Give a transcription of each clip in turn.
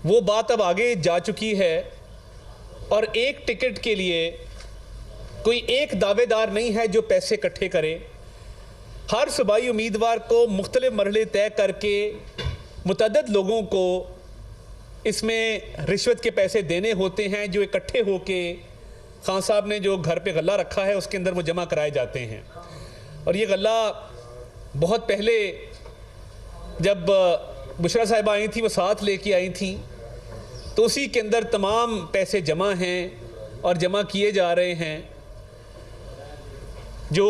वो बात अब आगे जा चुकी है और एक टिकट के लिए कोई एक दावेदार नहीं है जो पैसे इकट्ठे करे। हर सूबाई उम्मीदवार को मुख्तलिफ मरहले तय करके मुतअद्दिद लोगों को इसमें रिश्वत के पैसे देने होते हैं, जो इकट्ठे होके खान साहब ने जो घर पे गल्ला रखा है उसके अंदर वो जमा कराए जाते हैं। और ये गल्ला बहुत पहले जब बुशरा साहिबा आई थी, वो साथ लेके आई थी, तो उसी के अंदर तमाम पैसे जमा हैं और जमा किए जा रहे हैं। जो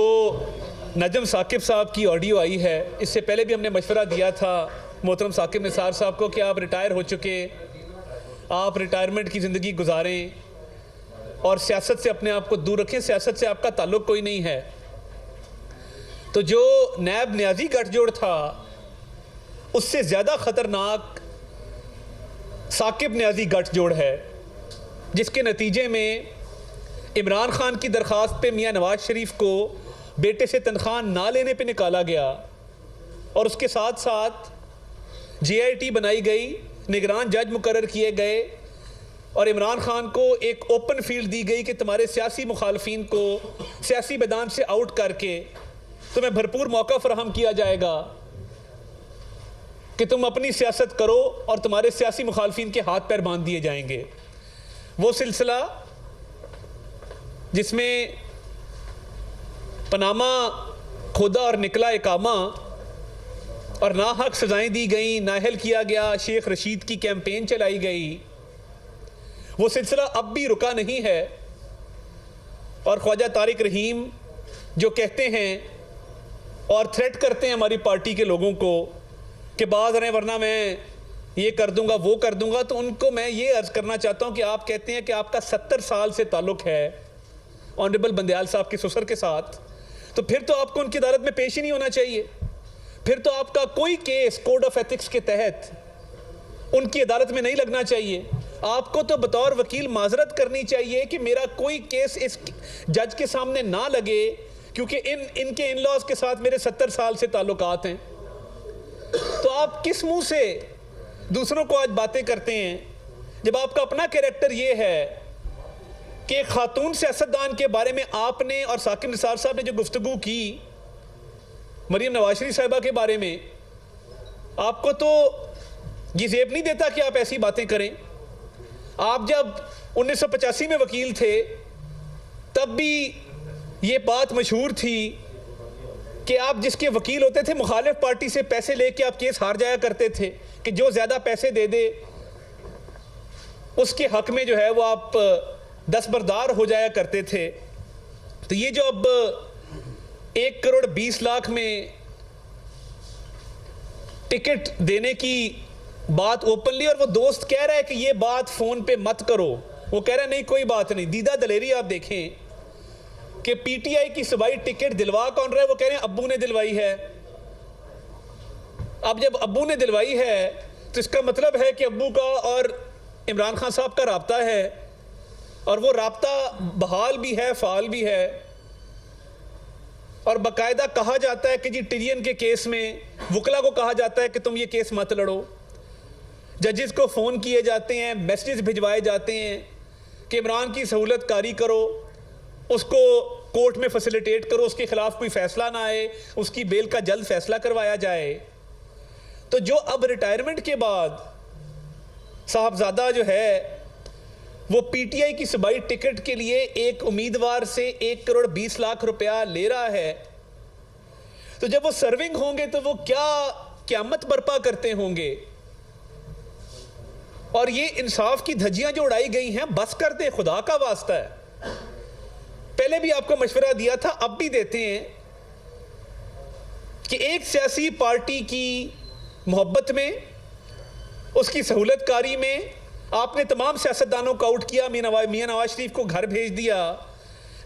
नजम साकिब साहब की ऑडियो आई है, इससे पहले भी हमने मशवरा दिया था मोहतरम साकिब निसार साहब को कि आप रिटायर हो चुके, आप रिटायरमेंट की ज़िंदगी गुजारें और सियासत से अपने आप को दूर रखें, सियासत से आपका ताल्लुक़ कोई नहीं है। तो जो नैब न्याजी गठजोड़ था उससे ज़्यादा ख़तरनाक साकिब न्याजी गठजोड़ है, जिसके नतीजे में इमरान खान की दरख्वास्त पे मियां नवाज शरीफ को बेटे से तनख्वाह ना लेने पे निकाला गया और उसके साथ साथ JIT बनाई गई, निगरान जज मुकर्रर किए गए और इमरान खान को एक ओपन फील्ड दी गई कि तुम्हारे सियासी मुखालफिन को सियासी मैदान से आउट करके तुम्हें भरपूर मौका फराहम किया जाएगा कि तुम अपनी सियासत करो और तुम्हारे सियासी मुखालफिन के हाथ पैर बांध दिए जाएंगे। वो सिलसिला जिसमें पनामा खोदा और निकला इकामा और नाहक सजाएं दी गई, नाहल किया गया, शेख रशीद की कैंपेन चलाई गई, वो सिलसिला अब भी रुका नहीं है। और ख्वाजा तारिक रहीम जो कहते हैं और थ्रेट करते हैं हमारी पार्टी के लोगों को कि बाज रहें वरना मैं ये कर दूंगा वो कर दूंगा, तो उनको मैं ये अर्ज़ करना चाहता हूँ कि आप कहते हैं कि आपका 70 साल से ताल्लुक़ है ऑनरेबल बंदयाल साहब के ससुर के साथ, तो फिर तो आपको उनकी अदालत में पेश ही नहीं होना चाहिए। फिर तो आपका कोई केस कोड ऑफ एथिक्स के तहत उनकी अदालत में नहीं लगना चाहिए। आपको तो बतौर वकील माजरत करनी चाहिए कि मेरा कोई केस इस जज के सामने ना लगे, क्योंकि इनके इन लॉज के साथ मेरे 70 साल से ताल्लुकात हैं। तो आप किस मुंह से दूसरों को आज बातें करते हैं जब आपका अपना कैरेक्टर ये है कि खातून सियासतदान के बारे में आपने और साकिब निसार साहब ने जो गुफ्तगू की मरीम नवाज शरीफ साहिबा के बारे में, आपको तो ये ज़ेब नहीं देता कि आप ऐसी बातें करें। आप जब 1985 में वकील थे तब भी ये बात मशहूर थी कि आप जिसके वकील होते थे मुखालिफ पार्टी से पैसे लेके आप केस हार जाया करते थे कि जो ज़्यादा पैसे दे दे उसके हक में जो है वो आप दस्तबरदार हो जाया करते थे। तो ये जो अब 1 करोड़ 20 लाख में टिकट देने की बात ओपनली, और वो दोस्त कह रहा है कि ये बात फ़ोन पे मत करो, वो कह रहा है नहीं कोई बात नहीं। दीदा दलेरी आप देखें कि PTI की सूबाई टिकट दिलवा कौन रहा है, वो कह रहे हैं अब्बू ने दिलवाई है। अब जब अब्बू ने दिलवाई है तो इसका मतलब है कि अब्बू का और इमरान खान साहब का राब्ता है और वो राब्ता बहाल भी है, फ़ाल भी है। और बाकायदा कहा जाता है कि जी टिरियन के केस में वकला को कहा जाता है कि तुम ये केस मत लड़ो। जजेस को फ़ोन किए जाते हैं, मैसेज भिजवाए जाते हैं कि इमरान की सहूलत कारी करो, उसको कोर्ट में फैसिलिटेट करो, उसके खिलाफ कोई फ़ैसला ना आए, उसकी बेल का जल्द फ़ैसला करवाया जाए। तो जो अब रिटायरमेंट के बाद साहबजादा जो है वो PTI की सूबाई टिकट के लिए एक उम्मीदवार से 1 करोड़ 20 लाख रुपया ले रहा है, तो जब वो सर्विंग होंगे तो वो क्या क़यामत बर्पा करते होंगे। और ये इंसाफ की धज्जियां जो उड़ाई गई हैं, बस कर दे, खुदा का वास्ता है। पहले भी आपको मशवरा दिया था, अब भी देते हैं कि एक सियासी पार्टी की मोहब्बत में, उसकी सहूलतकारी में आपने तमाम सियासतदानों को आउट किया। मियां नवाज शरीफ को घर भेज दिया।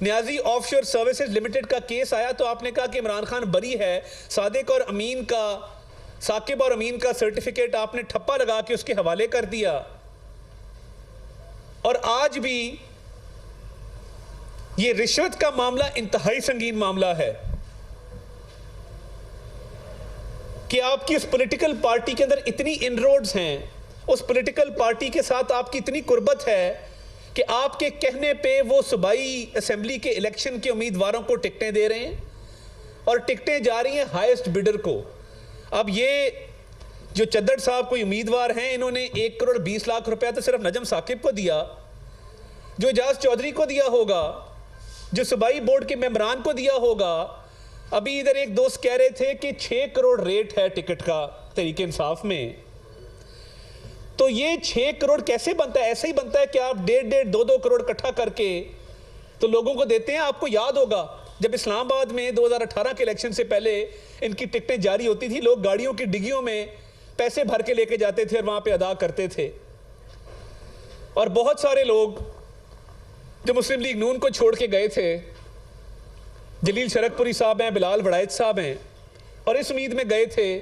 न्याजी ऑफशोर सर्विसेज लिमिटेड का केस आया तो आपने कहा कि इमरान खान बरी है। साकिब और अमीन का सर्टिफिकेट आपने ठप्पा लगा के उसके हवाले कर दिया। और आज भी ये रिश्वत का मामला इंतहाई संगीन मामला है कि आपकी उस पॉलिटिकल पार्टी के अंदर इतनी इनरोड्स हैं उस पॉलिटिकल पार्टी के साथ आपकी इतनी कुर्बत है कि आपके कहने पे वो सूबाई असेंबली के इलेक्शन के उम्मीदवारों को टिकटें दे रहे हैं और टिकटें जा रही हैं हाईएस्ट बिडर को। अब ये जो चद्दड़ साहब कोई उम्मीदवार हैं, इन्होंने 1 करोड़ 20 लाख रुपया तो सिर्फ नजम साकिब को दिया, जो एजाज चौधरी को दिया होगा, जो सूबाई बोर्ड के मेंबरान को दिया होगा। अभी इधर एक दोस्त कह रहे थे कि 6 करोड़ रेट है टिकट का तहरीक इंसाफ में। तो ये 6 करोड़ कैसे बनता है? ऐसे ही बनता है कि आप 1.5 2 करोड़ इकट्ठा करके तो लोगों को देते हैं। आपको याद होगा जब इस्लामाबाद में 2018 के इलेक्शन से पहले इनकी टिकटें जारी होती थी, लोग गाड़ियों की डिग्गियों में पैसे भर के लेके जाते थे और वहां पे अदा करते थे। और बहुत सारे लोग जो मुस्लिम लीग नून को छोड़ के गए थे, जलील शरकपुरी साहब हैं, बिलाल वड़ायत साहब हैं, और इस उम्मीद में गए थे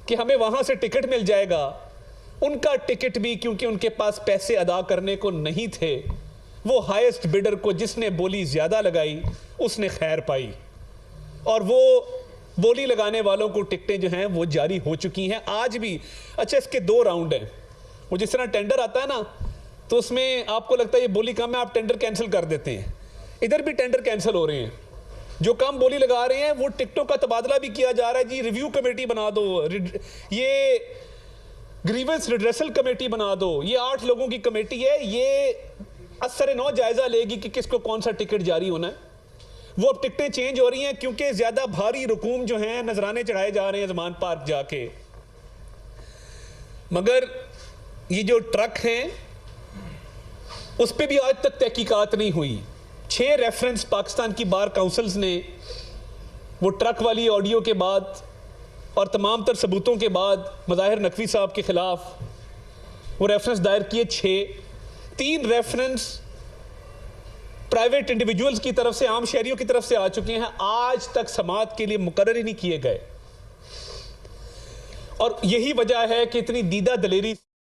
कि हमें वहां से टिकट मिल जाएगा। उनका टिकट भी क्योंकि उनके पास पैसे अदा करने को नहीं थे, वो हाईएस्ट बिडर को जिसने बोली ज्यादा लगाई उसने खैर पाई, और वो बोली लगाने वालों को टिकटें जो हैं वो जारी हो चुकी हैं आज भी। अच्छा, इसके 2 राउंड हैं। वो जिस तरह टेंडर आता है ना, तो उसमें आपको लगता है ये बोली कम है, आप टेंडर कैंसिल कर देते हैं। इधर भी टेंडर कैंसिल हो रहे हैं। जो कम बोली लगा रहे हैं वो टिकटों का तबादला भी किया जा रहा है। जी रिव्यू कमेटी बना दो, ये ग्रीवेंस रिड्रेसल कमेटी बना दो, ये 8 लोगों की कमेटी है, ये असर नौ जायजा लेगी कि किसको कौन सा टिकट जारी होना है। वो अब टिकटें चेंज हो रही हैं क्योंकि ज्यादा भारी रुकूम जो हैं नजराने चढ़ाए जा रहे हैं ज़मान पार्क जाके। मगर ये जो ट्रक हैं उस पर भी आज तक तहकीकात नहीं हुई। 6 रेफरेंस पाकिस्तान की बार काउंसिल्स ने वो ट्रक वाली ऑडियो के बाद और तमाम तर सबूतों के बाद मज़ाहिर नकवी साहब के खिलाफ वो रेफरेंस दायर किए। 3 रेफरेंस प्राइवेट इंडिविजुअल्स की तरफ से, आम शहरियों की तरफ से आ चुके हैं, आज तक समाअत के लिए मुकर्रर ही नहीं किए गए। और यही वजह है कि इतनी दीदा दलेरी